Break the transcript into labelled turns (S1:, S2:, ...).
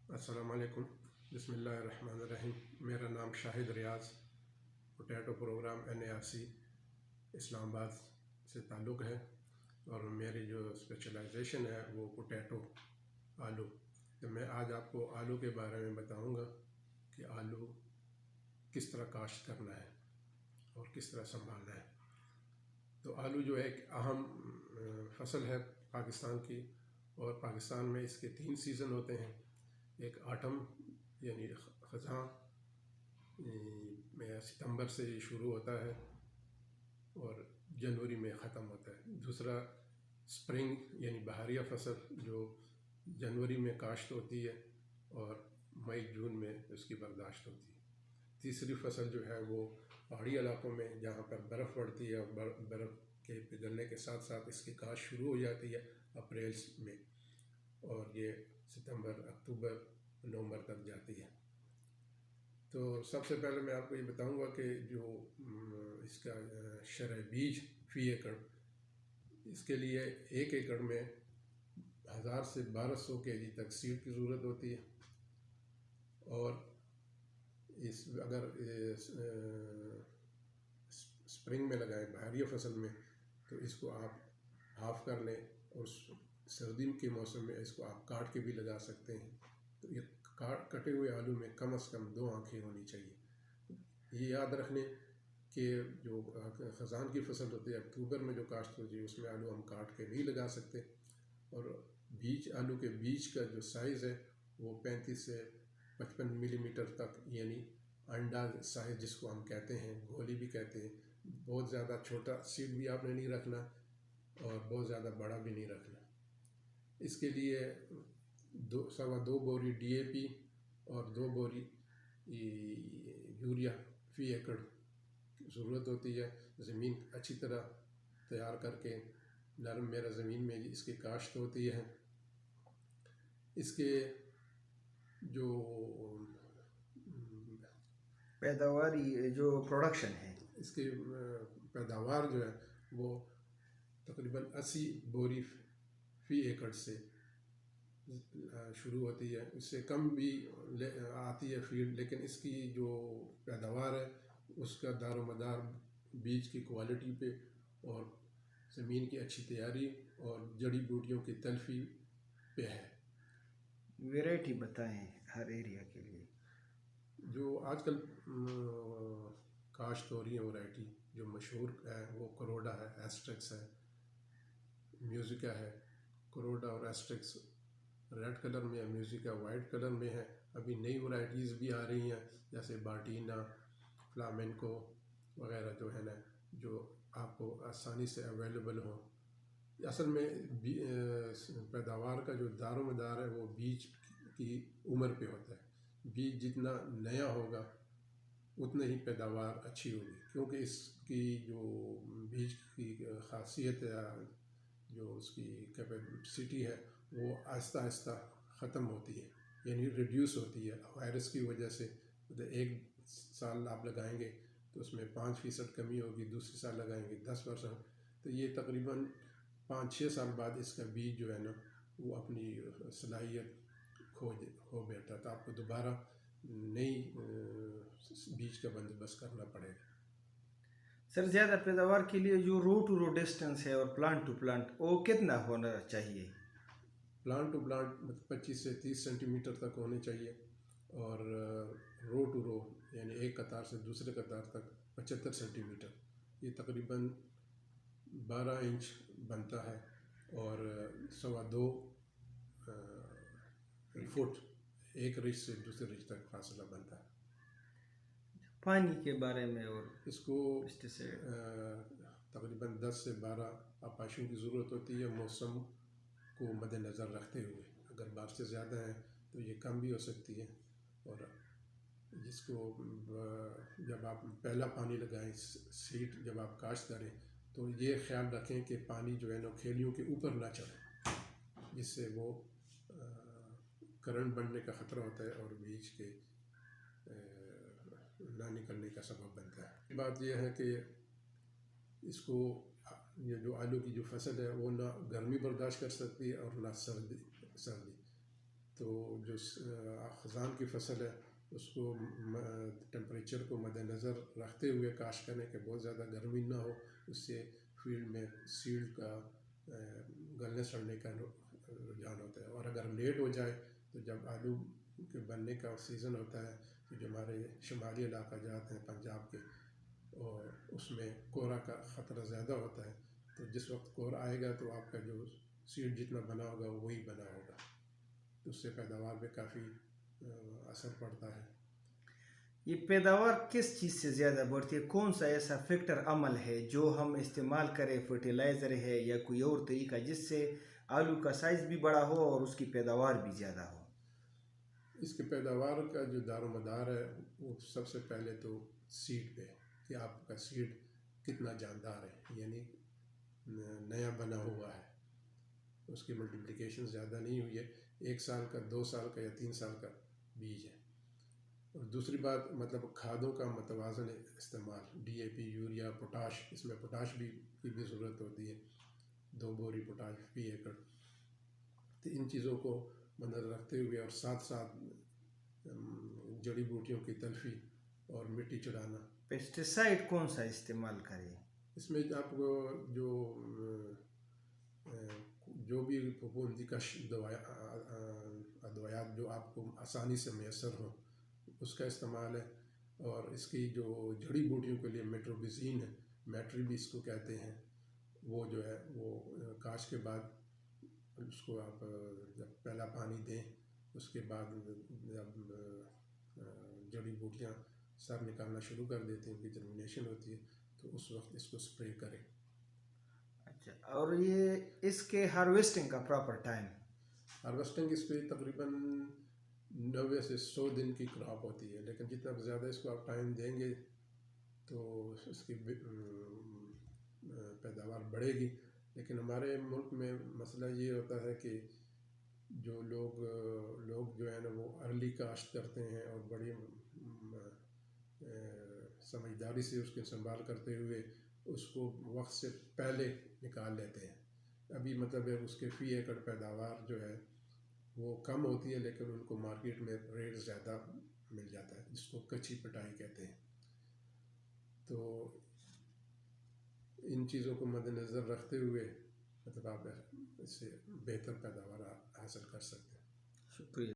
S1: السلام علیکم، بسم اللہ الرحمن الرحیم۔ میرا نام شاہد ریاض، پوٹیٹو پروگرام NARC اسلام آباد سے تعلق ہے، اور میری جو اسپیشلائزیشن ہے وہ پوٹیٹو آلو۔ تو میں آج آپ کو آلو کے بارے میں بتاؤں گا کہ آلو کس طرح کاشت کرنا ہے اور کس طرح سنبھالنا ہے۔ تو آلو جو ایک اہم فصل ہے پاکستان کی، اور پاکستان میں اس کے 3 سیزن ہوتے ہیں۔ ایک آٹم یعنی خزاں میں ستمبر سے شروع ہوتا ہے اور جنوری میں ختم ہوتا ہے۔ دوسرا سپرنگ یعنی بہاریہ فصل جو جنوری میں کاشت ہوتی ہے اور مئی جون میں اس کی برداشت ہوتی ہے۔ تیسری فصل جو ہے وہ پہاڑی علاقوں میں جہاں پر برف پڑتی ہے، اور برف کے پگھلنے کے ساتھ ساتھ اس کی کاشت شروع ہو جاتی ہے اپریل میں، اور یہ ستمبر، اکتوبر، نومبر تک جاتی ہے۔ تو سب سے پہلے میں آپ کو یہ بتاؤں گا کہ جو اس کا شرح بیج فی ایکڑ، اس کے لیے 1 ایکڑ میں 1000 سے 1200 kg تک سیڈ کی ضرورت ہوتی ہے، اور اگر سپرنگ میں لگائیں بہاریہ فصل میں تو اس کو آپ ہاف کر لیں، اور سردی کے موسم میں اس کو آپ کاٹ کے بھی لگا سکتے ہیں۔ تو یہ کٹے ہوئے آلو میں کم از کم 2 آنکھیں ہونی چاہیے۔ یہ یاد رکھ لیں کہ جو خزان کی فصل ہوتی ہے اکتوبر میں جو کاشت ہوتی ہے اس میں آلو ہم کاٹ کے نہیں لگا سکتے، اور آلو کے بیج کا جو سائز ہے وہ 35 سے 55 ملی میٹر تک، یعنی انڈا سائز جس کو ہم کہتے ہیں، گولی بھی کہتے ہیں۔ بہت زیادہ چھوٹا سیڈ بھی آپ نے نہیں رکھنا اور بہت زیادہ بڑا بھی نہیں رکھنا۔ اس کے لیے 2.25 بوری DAP اور 2 بوری یوریا فی ایکڑ ضرورت ہوتی ہے۔ زمین اچھی طرح تیار کر کے نرم میرا زمین میں اس کی کاشت ہوتی ہے۔ اس کے جو
S2: پیداواری جو پروڈکشن ہے،
S1: اس کی پیداوار جو ہے وہ تقریباً 80 بوری فی ایکڑ سے شروع ہوتی ہے۔ اس سے کم بھی آتی ہے فیڈ، لیکن اس کی جو پیداوار ہے اس کا دار و مدار بیج کی کوالٹی پہ اور زمین کی اچھی تیاری اور جڑی بوٹیوں کی تلفی پہ ہے۔
S2: ویرائٹی بتائیں ہر ایریا کے لیے۔
S1: جو آج کل کاشت ہو رہی ہے ورائٹی جو مشہور ہے وہ کروڈا ہے، ایسٹرکس ہے، میوزیکا ہے۔ کروڈا اور ایسٹرکس ریڈ کلر میں ہے، میوزیکا وائٹ کلر میں ہے۔ ابھی نئی ورائٹیز بھی آ رہی ہیں جیسے باٹینا، فلامینکو وغیرہ جو ہے نا، جو آپ کو آسانی سے اویلیبل ہوں۔ اصل میں پیداوار کا جو دار و مدار ہے وہ بیج کی عمر پہ ہوتا ہے۔ بیج جتنا نیا ہوگا اتنا ہی پیداوار اچھی ہوگی، کیونکہ اس کی جو بیج کی خاصیت ہے، جو اس کی کیپیسٹی ہے وہ آہستہ آہستہ ختم ہوتی ہے، یعنی ریڈیوس ہوتی ہے وائرس کی وجہ سے۔ 1 سال آپ لگائیں گے تو اس میں 5% کمی ہوگی، دوسرے سال لگائیں گے 10%۔ تو یہ تقریباً 5-6 سال بعد اس کا بیج جو ہے نا وہ اپنی صلاحیت کھو بیٹھا، تو آپ کو دوبارہ نئی بیج کا بندوبست کرنا پڑے گا۔
S2: سر، زیادہ پیداوار کے لیے جو رو ٹو رو ڈسٹینس ہے اور پلانٹ ٹو پلانٹ وہ کتنا ہونا چاہیے؟
S1: پلانٹ ٹو پلانٹ 25 سے 30 سینٹی میٹر تک ہونے چاہیے، اور رو ٹو رو یعنی ایک قطار سے دوسرے قطار تک 75 سینٹی میٹر، یہ تقریباً 12 انچ بنتا ہے، اور 2.25 فٹ ایک رچ سے دوسرے رچ تک فاصلہ بنتا ہے۔
S2: پانی کے بارے میں اور
S1: اس کو تقریباً 10 سے 12 آپاشوں کی ضرورت ہوتی ہے موسم کو مد نظر رکھتے ہوئے۔ اگر بارشیں زیادہ ہیں تو یہ کم بھی ہو سکتی ہے، اور جس کو جب آپ پہلا پانی لگائیں، سیڈ جب آپ کاشت کریں تو یہ خیال رکھیں کہ پانی جو ہے نا کھیلیوں کے اوپر نہ چڑھے، جس سے وہ کرنٹ بننے کا خطرہ ہوتا ہے اور بیج کے نہ نکلنے کا سبب بنتا ہے۔ بات یہ ہے کہ اس کو یہ جو آلو کی جو فصل ہے وہ نہ گرمی برداشت کر سکتی ہے اور نہ سردی، تو جو خزان کی فصل ہے اس کو ٹمپریچر کو مد نظر رکھتے ہوئے کاشت کرنے کہ بہت زیادہ گرمی نہ ہو، اس سے فیلڈ میں سیڈ کا گلنے سڑنے کا رجحان ہوتا ہے. اور اگر لیٹ ہو جائے تو جب آلو کے بننے کا سیزن ہوتا ہے تو جو ہمارے شمالی علاقہ جات ہیں پنجاب کے، اور اس میں کورا کا خطرہ زیادہ ہوتا ہے، تو جس وقت کورا آئے گا تو آپ کا جو سیڈ جتنا بنا ہوگا وہی بنا ہوگا، تو اس سے پیداوار پہ کافی اثر پڑتا ہے.
S2: یہ پیداوار کس چیز سے زیادہ بڑھتی ہے؟ کون سا ایسا فیکٹر عمل ہے جو ہم استعمال کریں، فرٹیلائزر ہے یا کوئی اور طریقہ جس سے آلو کا سائز بھی بڑا ہو اور اس کی پیداوار بھی زیادہ ہو؟
S1: اس کے پیداوار کا جو دار و مدار ہے وہ سب سے پہلے تو سیڈ پہ، کہ آپ کا سیڈ کتنا جاندار ہے، یعنی نیا بنا ہوا ہے، اس کی ملٹیپلیکیشن زیادہ نہیں ہوئی ہے، 1 سال کا 2 سال کا یا 3 سال کا بیج ہے. اور دوسری بات مطلب کھادوں کا متوازن استعمال، D A P, urea, potash, اس میں پوٹاش کی بھی ضرورت ہوتی ہے، 2 بوری پوٹاش فی ایکڑ. تو ان چیزوں کو نظر رکھتے ہوئے اور ساتھ ساتھ جڑی بوٹیوں کی تلفی اور مٹی چڑھانا.
S2: پیسٹیسائڈ کون سا استعمال کریں؟
S1: اس میں آپ کو جو بھی پھپھوندی کش ادویات جو آپ کو آسانی سے میسر ہوں اس کا استعمال ہے. اور اس کی جو جڑی بوٹیوں کے لیے میٹروبیزین ہے، میٹری بھی اس کو کہتے ہیں، وہ جو ہے وہ کاشت کے بعد اس کو آپ جب پہلا پانی دیں اس کے بعد جب جڑی بوٹیاں سر نکالنا شروع کر دیتی ہیں، ان کی جرمینیشن ہوتی ہے، تو اس وقت اس کو اسپرے کریں.
S2: اچھا، اور یہ اس کے ہارویسٹنگ کا پراپر ٹائم؟
S1: ہارویسٹنگ اس پہ تقریباً 90 سے 100 دن کی کراپ ہوتی ہے، لیکن جتنا زیادہ اس کو آپ ٹائم دیں گے تو اس کی پیداوار بڑھے گی. لیکن ہمارے ملک میں مسئلہ یہ ہوتا ہے کہ جو لوگ جو ہے نا وہ ارلی کاشت کرتے ہیں اور بڑی سمجھداری سے اس کے سنبھال کرتے ہوئے اس کو وقت سے پہلے نکال لیتے ہیں. ابھی مطلب ہے اس کے فی ایکڑ پیداوار جو ہے وہ کم ہوتی ہے، لیکن ان کو مارکیٹ میں ریٹ زیادہ مل جاتا ہے، جس کو کچی پٹائی کہتے ہیں. تو ان چیزوں کو مد نظر رکھتے ہوئے مطلب آپ اس سے بہتر پیداوار حاصل کر سکتے ہیں.
S2: شکریہ.